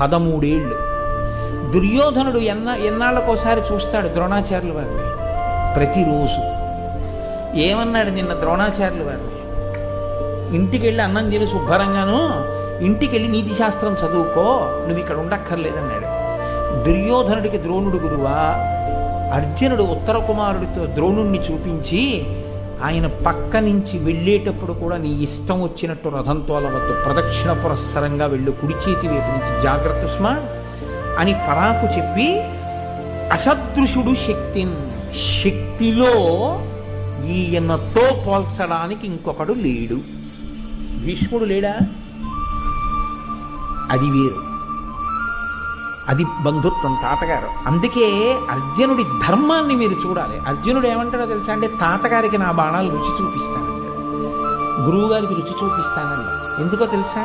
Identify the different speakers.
Speaker 1: 13 ఏళ్ళు. దుర్యోధనుడు ఎన్నాళ్ళకోసారి చూస్తాడు ద్రోణాచార్యుల వారిని, ప్రతిరోజు. ఏమన్నాడు నిన్న ద్రోణాచార్యుల వారిని, ఇంటికి వెళ్ళి అన్నం తిని శుభ్రంగాను ఇంటికి వెళ్ళి నీతి శాస్త్రం చదువుకో, నువ్వు ఇక్కడ ఉండక్కర్లేదన్నాడు. దుర్యోధనుడికి ద్రోణుడు గురువా? అర్జునుడు ఉత్తర కుమారుడితో ద్రోణుణ్ణి చూపించి, ఆయన పక్క నుంచి వెళ్ళేటప్పుడు కూడా నీ ఇష్టం వచ్చినట్టు రథం తోలవద్దు, ప్రదక్షిణ పురస్సరంగా వెళ్ళు, కుడి చేతి వైపు నుంచి జాగ్రత్త స్మా అని పరాకు చెప్పి, అసదృశుడు శక్తిలో ఈయనతో పోల్చడానికి ఇంకొకడు లేడు. భీష్ముడు లేడా? అది వేరు, అది బంధుత్వం తాతగారు. అందుకే అర్జునుడి ధర్మాన్ని మీరు చూడాలి. అర్జునుడు ఏమంటాడో తెలుసా అంటే, తాతగారికి నా బాణాలు రుచి చూపిస్తాను, గురువు గారికి రుచి చూపిస్తానని. ఎందుకో తెలుసా?